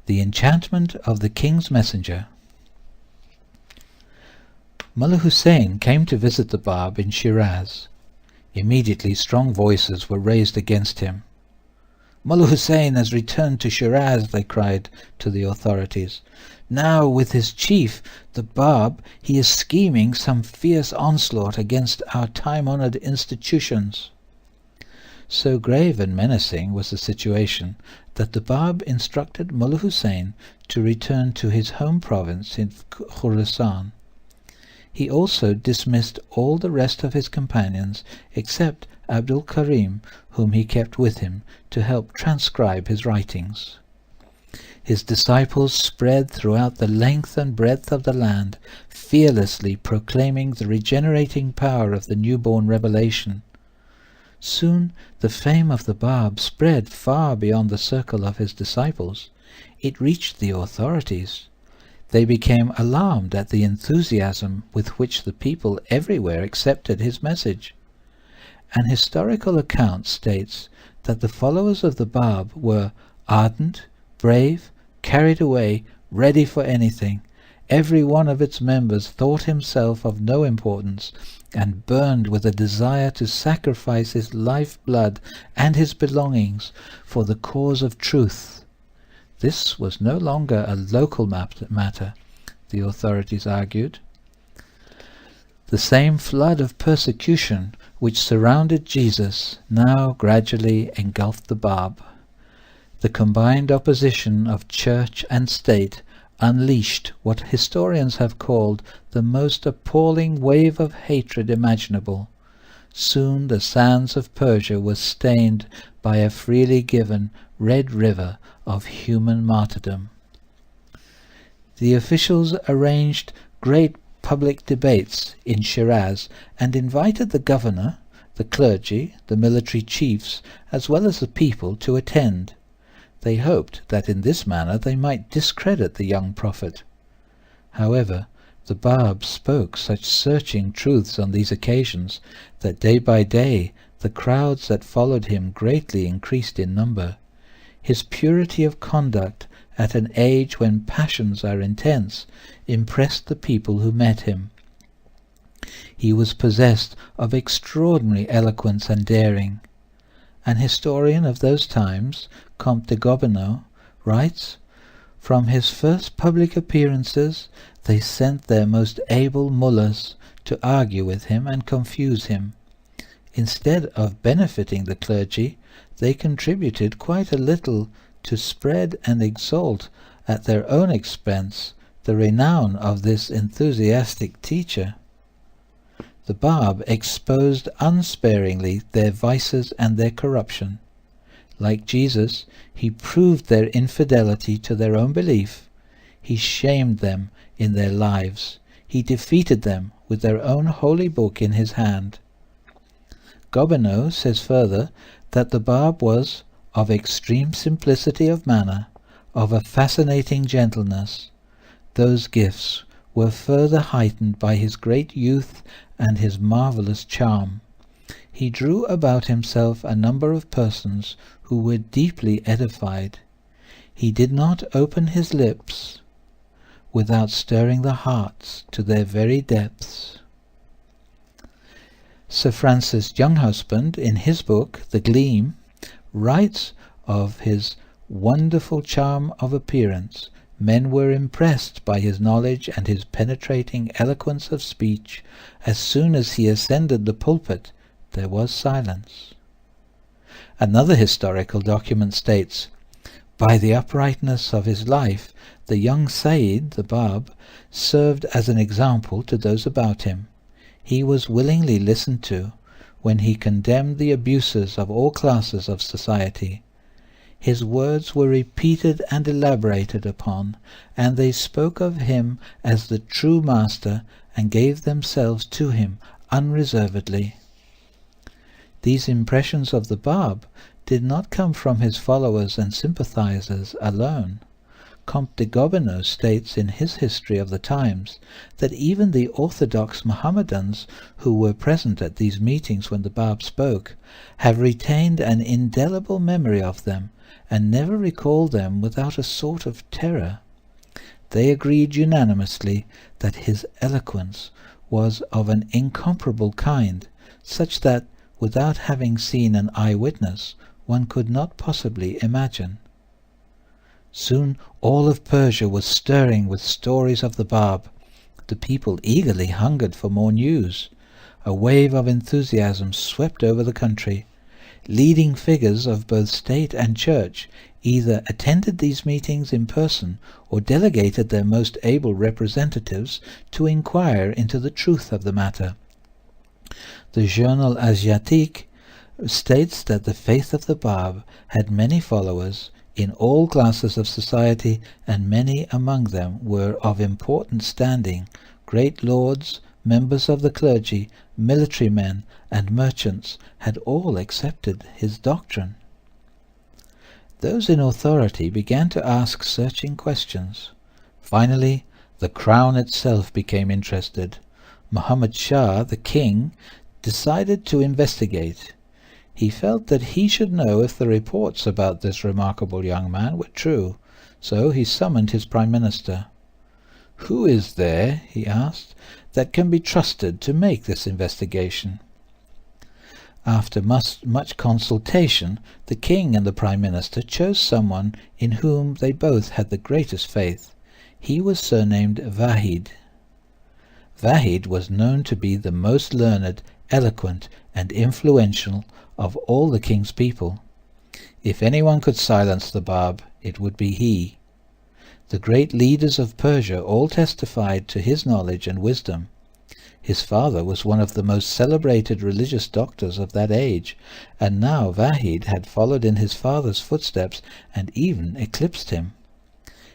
The Enchantment of the King's Messenger. Mullah Hussein came to visit the Bab in Shiraz. Immediately strong voices were raised against him. "Mullah Hussein has returned to Shiraz," they cried to the authorities. "Now, with his chief, the Bab, he is scheming some fierce onslaught against our time-honoured institutions." So grave and menacing was the situation that the Bab instructed Mullah Hussein to return to his home province in Khurasan. He also dismissed all the rest of his companions except Abdul Karim, whom he kept with him to help transcribe his writings. His disciples spread throughout the length and breadth of the land, fearlessly proclaiming the regenerating power of the newborn revelation. Soon the fame of the Bab spread far beyond the circle of his disciples. It reached the authorities. They became alarmed at the enthusiasm with which the people everywhere accepted his message. An historical account states that the followers of the Bab were ardent, brave, carried away, ready for anything. Every one of its members thought himself of no importance, and burned with a desire to sacrifice his life-blood and his belongings for the cause of truth. This was no longer a local matter, the authorities argued. The same flood of persecution which surrounded Jesus now gradually engulfed the Bab. The combined opposition of church and state unleashed what historians have called the most appalling wave of hatred imaginable. Soon the sands of Persia were stained by a freely given red river of human martyrdom. The officials arranged great public debates in Shiraz and invited the governor, the clergy, the military chiefs, as well as the people to attend. They hoped that in this manner they might discredit the young prophet. However, the Bab spoke such searching truths on these occasions that day by day the crowds that followed him greatly increased in number. His purity of conduct at an age when passions are intense impressed the people who met him. He was possessed of extraordinary eloquence and daring. An historian of those times, Comte de Gobineau, writes, "From his first public appearances they sent their most able mullahs to argue with him and confuse him. Instead of benefiting the clergy, they contributed quite a little to spread and exalt at their own expense the renown of this enthusiastic teacher." The Bab exposed unsparingly their vices and their corruption. Like Jesus, he proved their infidelity to their own belief. He shamed them in their lives. He defeated them with their own holy book in his hand. Gobineau says further that the Bab was of extreme simplicity of manner, of a fascinating gentleness. Those gifts were further heightened by his great youth and his marvellous charm. He drew about himself a number of persons who were deeply edified. He did not open his lips without stirring the hearts to their very depths. Sir Francis Younghusband, in his book The Gleam, writes of his wonderful charm of appearance. Men were impressed by his knowledge and his penetrating eloquence of speech. As soon as he ascended the pulpit, there was silence. Another historical document states, "By the uprightness of his life, the young Sayyid, the Bab, served as an example to those about him. He was willingly listened to when he condemned the abuses of all classes of society. His words were repeated and elaborated upon, and they spoke of him as the true master and gave themselves to him unreservedly." These impressions of the Bab did not come from his followers and sympathizers alone. Comte de Gobineau states in his History of the Times that even the orthodox Mohammedans who were present at these meetings when the Bab spoke have retained an indelible memory of them and never recalled them without a sort of terror. They agreed unanimously that his eloquence was of an incomparable kind, such that, without having seen an eye-witness, one could not possibly imagine. Soon all of Persia was stirring with stories of the Bab. The people eagerly hungered for more news. A wave of enthusiasm swept over the country. Leading figures of both state and church either attended these meetings in person or delegated their most able representatives to inquire into the truth of the matter. The Journal Asiatique states that the faith of the Bab had many followers in all classes of society, and many among them were of important standing, great lords, members of the clergy, military men, and merchants had all accepted his doctrine. Those in authority began to ask searching questions. Finally, the crown itself became interested. Muhammad Shah, the king, decided to investigate. He felt that he should know if the reports about this remarkable young man were true, so he summoned his prime minister. "Who is there," he asked, "that can be trusted to make this investigation?" After much consultation, the king and the prime minister chose someone in whom they both had the greatest faith. He was surnamed Vahid. Vahid was known to be the most learned, eloquent, and influential of all the king's people. If anyone could silence the Bab, it would be he. The great leaders of Persia all testified to his knowledge and wisdom. His father was one of the most celebrated religious doctors of that age, and now Vahid had followed in his father's footsteps and even eclipsed him.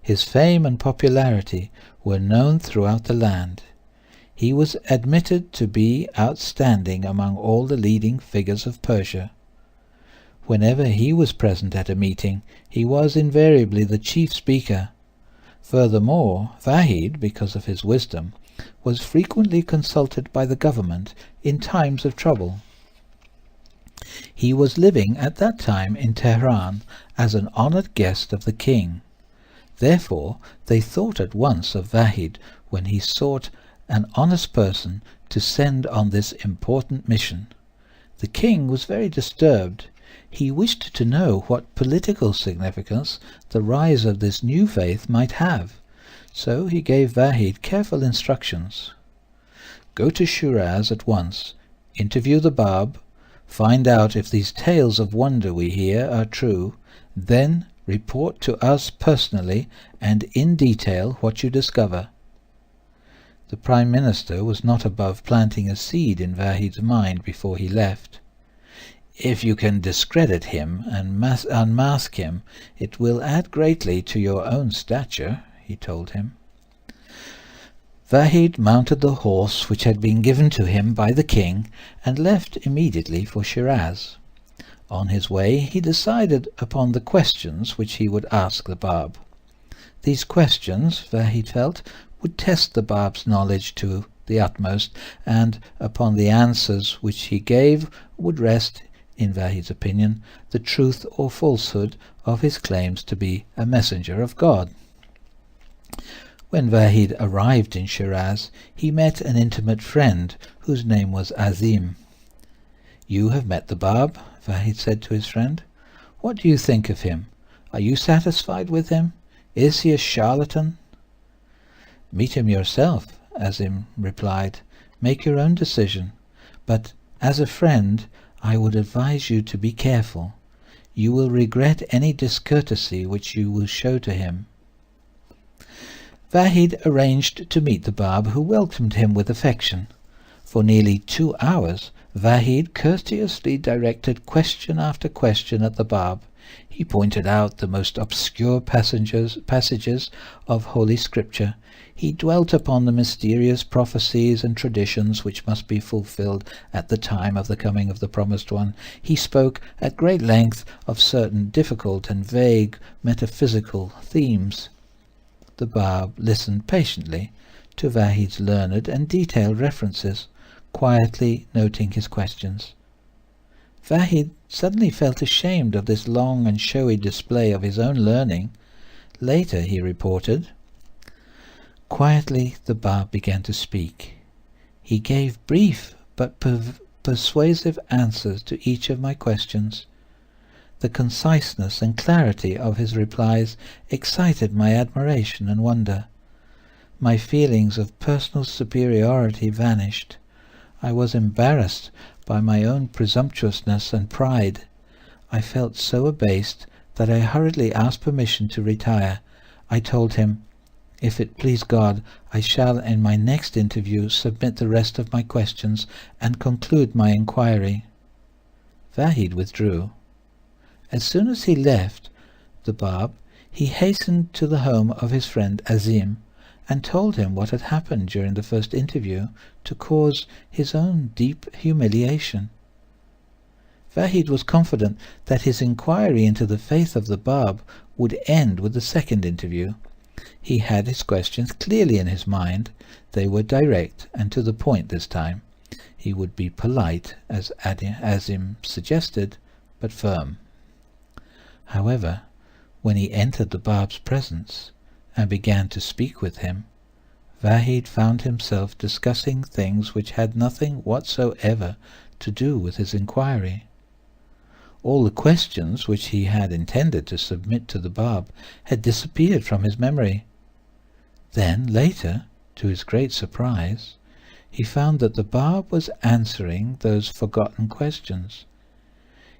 His fame and popularity were known throughout the land. He was admitted to be outstanding among all the leading figures of Persia. Whenever he was present at a meeting, he was invariably the chief speaker. Furthermore, Vahid, because of his wisdom, was frequently consulted by the government in times of trouble. He was living at that time in Tehran as an honored guest of the king. Therefore they thought at once of Vahid when he sought an honest person to send on this important mission. The king was very disturbed. He wished to know what political significance the rise of this new faith might have. So he gave Vahid careful instructions. "Go to Shiraz at once, interview the Bab, find out if these tales of wonder we hear are true, then report to us personally and in detail what you discover." The prime minister was not above planting a seed in Vahid's mind before he left. "If you can discredit him and unmask him, it will add greatly to your own stature," he told him. Vahid mounted the horse which had been given to him by the king and left immediately for Shiraz. On his way he decided upon the questions which he would ask the Bab. These questions, Vahid felt, would test the Bab's knowledge to the utmost, and upon the answers which he gave would rest, in Vahid's opinion, the truth or falsehood of his claims to be a messenger of God. When Vahid arrived in Shiraz, he met an intimate friend whose name was Azim. "You have met the Bab," Vahid said to his friend. "What do you think of him? Are you satisfied with him? Is he a charlatan?" "Meet him yourself," Azim replied. "Make your own decision. But as a friend, I would advise you to be careful. You will regret any discourtesy which you will show to him." Vahid arranged to meet the Bab, who welcomed him with affection. For nearly 2 hours Vahid courteously directed question after question at the Bab. He pointed out the most obscure passages of Holy Scripture. He dwelt upon the mysterious prophecies and traditions which must be fulfilled at the time of the coming of the Promised One. He spoke at great length of certain difficult and vague metaphysical themes. The Bab listened patiently to Vahid's learned and detailed references, quietly noting his questions. Vahid suddenly felt ashamed of this long and showy display of his own learning. Later he reported, "Quietly the Bab began to speak. He gave brief but persuasive answers to each of my questions. The conciseness and clarity of his replies excited my admiration and wonder. My feelings of personal superiority vanished. I was embarrassed by my own presumptuousness and pride. I felt so abased that I hurriedly asked permission to retire. I told him, 'If it please God, I shall in my next interview submit the rest of my questions and conclude my inquiry.' Vahid withdrew. As soon as he left the Bab, he hastened to the home of his friend Azim, and told him what had happened during the first interview, to cause his own deep humiliation. Vahid was confident that his inquiry into the faith of the Bab would end with the second interview. He had his questions clearly in his mind. They were direct and to the point this time. He would be polite, as Azim suggested, but firm. However, when he entered the Bab's presence and began to speak with him, Vahid found himself discussing things which had nothing whatsoever to do with his inquiry. All the questions which he had intended to submit to the Bab had disappeared from his memory. Then, later, to his great surprise, he found that the Bab was answering those forgotten questions.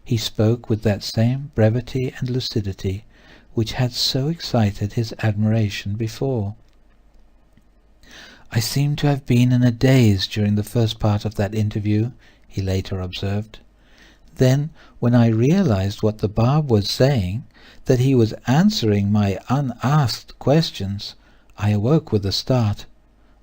He spoke with that same brevity and lucidity which had so excited his admiration before. "I seem to have been in a daze during the first part of that interview," he later observed. "Then, when I realized what the Bab was saying, that he was answering my unasked questions, I awoke with a start.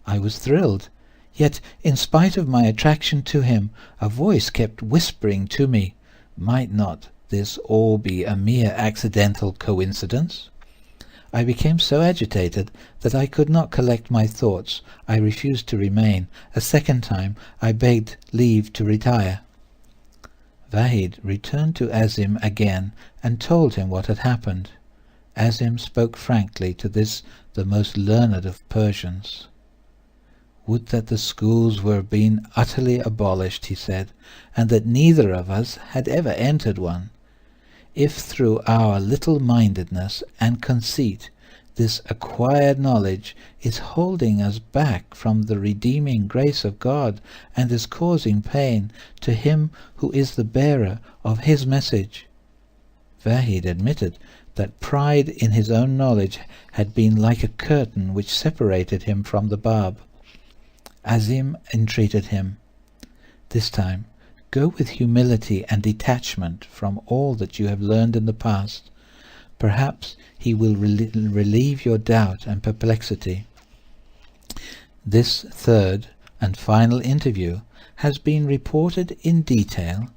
I was thrilled, yet in spite of my attraction to him, a voice kept whispering to me, 'Might not this all be a mere accidental coincidence?' I became so agitated that I could not collect my thoughts. I refused to remain. A second time I begged leave to retire." Vahid returned to Azim again and told him what had happened. Azim spoke frankly to this, the most learned of Persians. "Would that the schools were being utterly abolished," he said, "and that neither of us had ever entered one. If through our little-mindedness and conceit this acquired knowledge is holding us back from the redeeming grace of God and is causing pain to him who is the bearer of his message." Vahid admitted that pride in his own knowledge had been like a curtain which separated him from the Bab. Azim entreated him, "This time, go with humility and detachment from all that you have learned in the past. Perhaps he will relieve your doubt and perplexity." This third and final interview has been reported in detail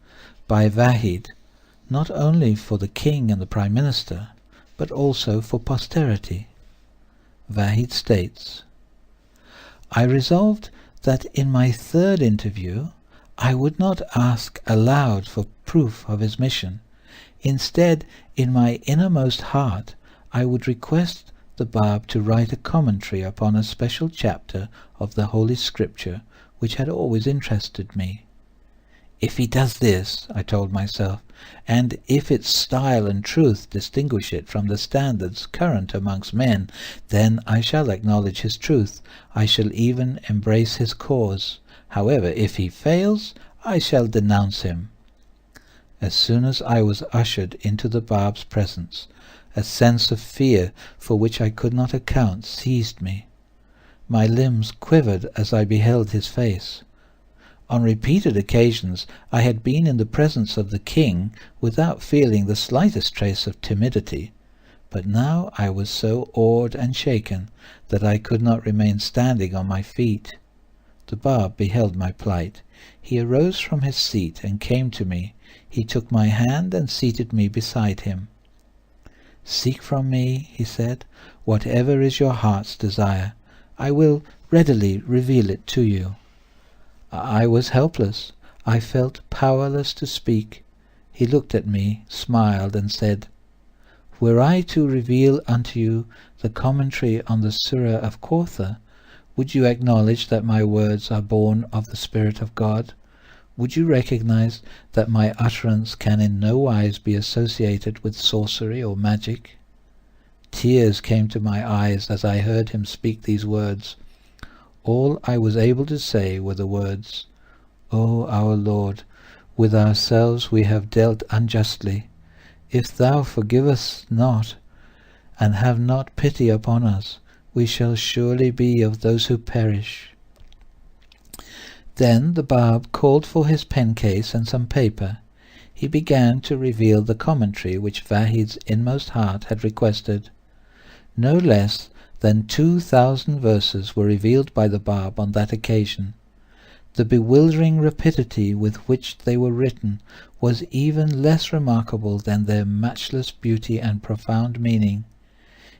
by Vahid, not only for the king and the prime minister, but also for posterity. Vahid states, "I resolved that in my third interview I would not ask aloud for proof of his mission. Instead, in my innermost heart, I would request the Bab to write a commentary upon a special chapter of the Holy Scripture which had always interested me. If he does this, I told myself, and if its style and truth distinguish it from the standards current amongst men, then I shall acknowledge his truth. I shall even embrace his cause. However, if he fails, I shall denounce him." As soon as I was ushered into the Bab's presence, a sense of fear for which I could not account seized me. My limbs quivered as I beheld his face. On repeated occasions I had been in the presence of the king without feeling the slightest trace of timidity, but now I was so awed and shaken that I could not remain standing on my feet. The Bab beheld my plight. He arose from his seat and came to me. He took my hand and seated me beside him. "Seek from me," he said, "whatever is your heart's desire. I will readily reveal it to you." I was helpless. I felt powerless to speak. He looked at me, smiled, and said, "Were I to reveal unto you the commentary on the Surah of Kawthar, would you acknowledge that my words are born of the Spirit of God? Would you recognize that my utterance can in no wise be associated with sorcery or magic?" Tears came to my eyes as I heard him speak these words. All I was able to say were the words, "O our Lord, with ourselves we have dealt unjustly. If thou forgive us not, and have not pity upon us, we shall surely be of those who perish." Then the Bab called for his pen-case and some paper. He began to reveal the commentary which Vahid's inmost heart had requested. No less than 2,000 verses were revealed by the Bab on that occasion. The bewildering rapidity with which they were written was even less remarkable than their matchless beauty and profound meaning.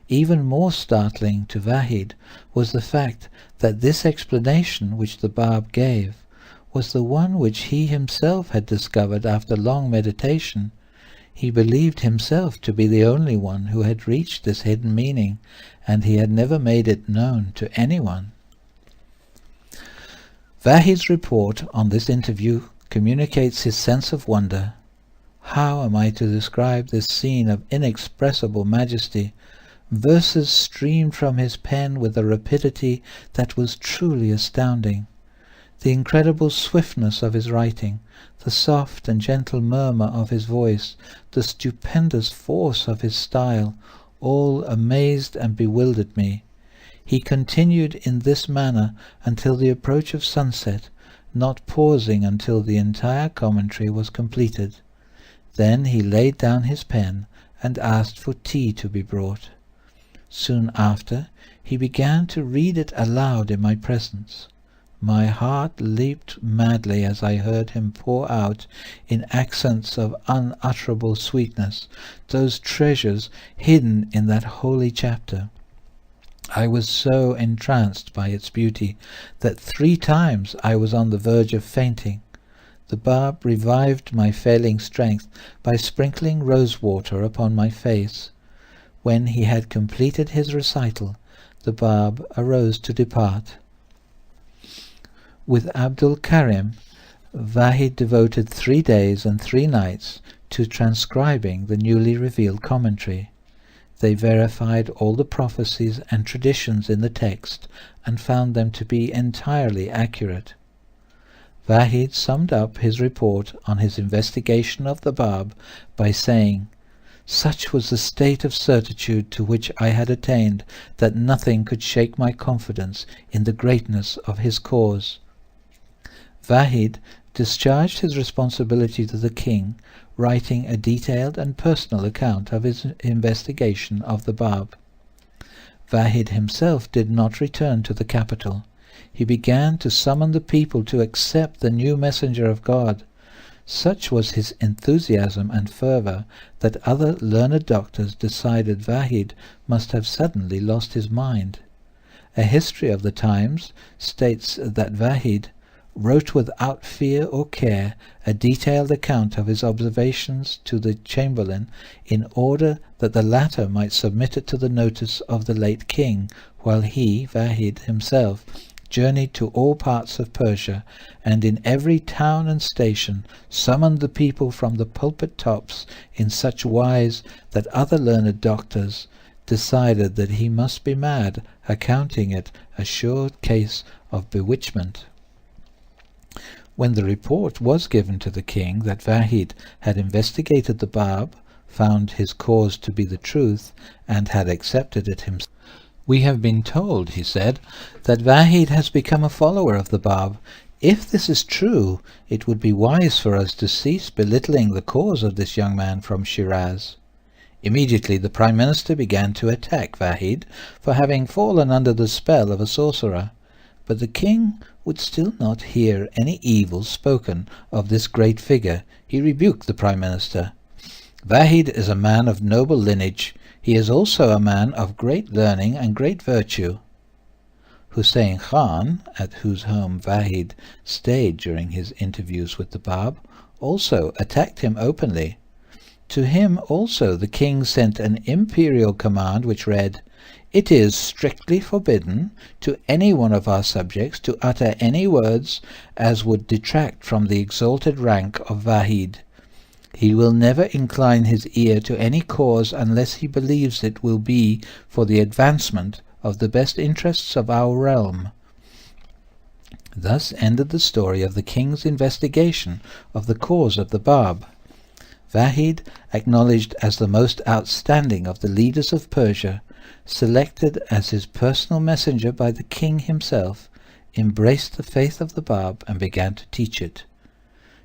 Even more startling to Vahid was the fact that this explanation which the Bab gave was the one which he himself had discovered after long meditation. He believed himself to be the only one who had reached this hidden meaning, and he had never made it known to anyone. Vahid's report on this interview communicates his sense of wonder. How am I to describe this scene of inexpressible majesty? Verses streamed from his pen with a rapidity that was truly astounding. The incredible swiftness of his writing, the soft and gentle murmur of his voice, the stupendous force of his style, all amazed and bewildered me. He continued in this manner until the approach of sunset, not pausing until the entire commentary was completed. Then he laid down his pen and asked for tea to be brought. Soon after, he began to read it aloud in my presence. My heart leaped madly as I heard him pour out, in accents of unutterable sweetness, those treasures hidden in that holy chapter. I was so entranced by its beauty that 3 times I was on the verge of fainting. The Bab revived my failing strength by sprinkling rose-water upon my face. When he had completed his recital, the Bab arose to depart. With Abdul Karim, Vahid devoted 3 days and 3 nights to transcribing the newly revealed commentary. They verified all the prophecies and traditions in the text and found them to be entirely accurate. Vahid summed up his report on his investigation of the Bab by saying, "Such was the state of certitude to which I had attained that nothing could shake my confidence in the greatness of his cause." Vahid discharged his responsibility to the king, writing a detailed and personal account of his investigation of the Bab. Vahid himself did not return to the capital. He began to summon the people to accept the new messenger of God. Such was his enthusiasm and fervour that other learned doctors decided Vahid must have suddenly lost his mind. A history of the times states that Vahid wrote without fear or care a detailed account of his observations to the chamberlain in order that the latter might submit it to the notice of the late king, while he, Vahid himself, journeyed to all parts of Persia, and in every town and station summoned the people from the pulpit tops in such wise that other learned doctors decided that he must be mad, accounting it a sure case of bewitchment. When the report was given to the king that Vahid had investigated the Bab, found his cause to be the truth, and had accepted it himself, "We have been told," he said, "that Vahid has become a follower of the Bab. If this is true, it would be wise for us to cease belittling the cause of this young man from Shiraz." Immediately the Prime Minister began to attack Vahid for having fallen under the spell of a sorcerer. But the king would still not hear any evil spoken of this great figure. He rebuked the Prime Minister. "Vahid is a man of noble lineage. He is also a man of great learning and great virtue." Hussein Khan, at whose home Vahid stayed during his interviews with the Bab, also attacked him openly. To him also the king sent an imperial command which read, "It is strictly forbidden to any one of our subjects to utter any words as would detract from the exalted rank of Vahid. He will never incline his ear to any cause unless he believes it will be for the advancement of the best interests of our realm." Thus ended the story of the king's investigation of the cause of the Bab. Vahid, acknowledged as the most outstanding of the leaders of Persia, selected as his personal messenger by the king himself, embraced the faith of the Bab and began to teach it.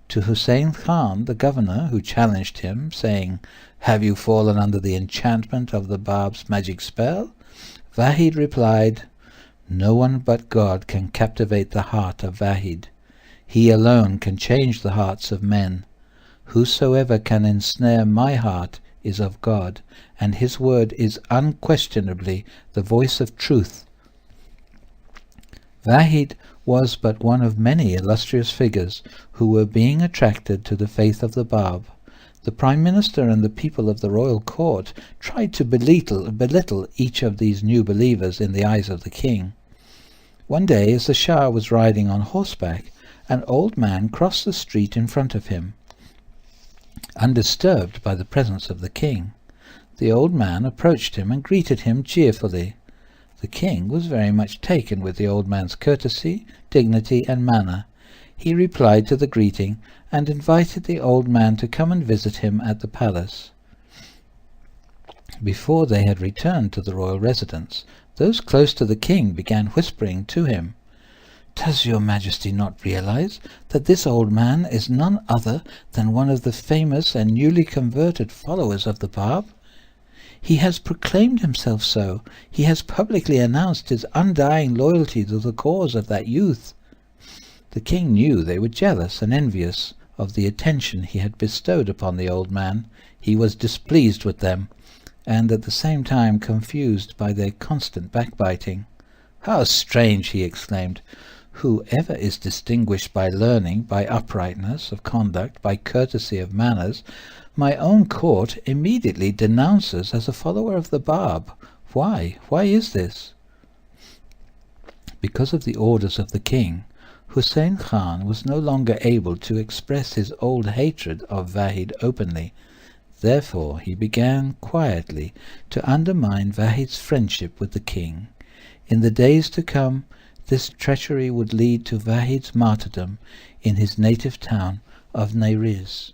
To Hussein Khan, the governor, who challenged him, saying, "Have you fallen under the enchantment of the Bab's magic spell?" Vahid replied, "No one but God can captivate the heart of Vahid. He alone can change the hearts of men. Whosoever can ensnare my heart is of God, and his word is unquestionably the voice of truth." Vahid was but one of many illustrious figures who were being attracted to the faith of the Bab. The Prime Minister and the people of the royal court tried to belittle each of these new believers in the eyes of the king. One day, as the Shah was riding on horseback, an old man crossed the street in front of him, undisturbed by the presence of the king. The old man approached him and greeted him cheerfully. The king was very much taken with the old man's courtesy, dignity, and manner. He replied to the greeting and invited the old man to come and visit him at the palace. Before they had returned to the royal residence, those close to the king began whispering to him, "Does your majesty not realize that this old man is none other than one of the famous and newly converted followers of the Bab? He has proclaimed himself so. He has publicly announced his undying loyalty to the cause of that youth." The king knew they were jealous and envious of the attention he had bestowed upon the old man. He was displeased with them, and at the same time confused by their constant backbiting. "How strange!" he exclaimed. "Whoever is distinguished by learning, by uprightness of conduct, by courtesy of manners, my own court immediately denounces as a follower of the Bab. Why? Why is this?" Because of the orders of the king, Hussein Khan was no longer able to express his old hatred of Vahid openly. Therefore he began quietly to undermine Vahid's friendship with the king. In the days to come, this treachery would lead to Vahid's martyrdom in his native town of Nayriz.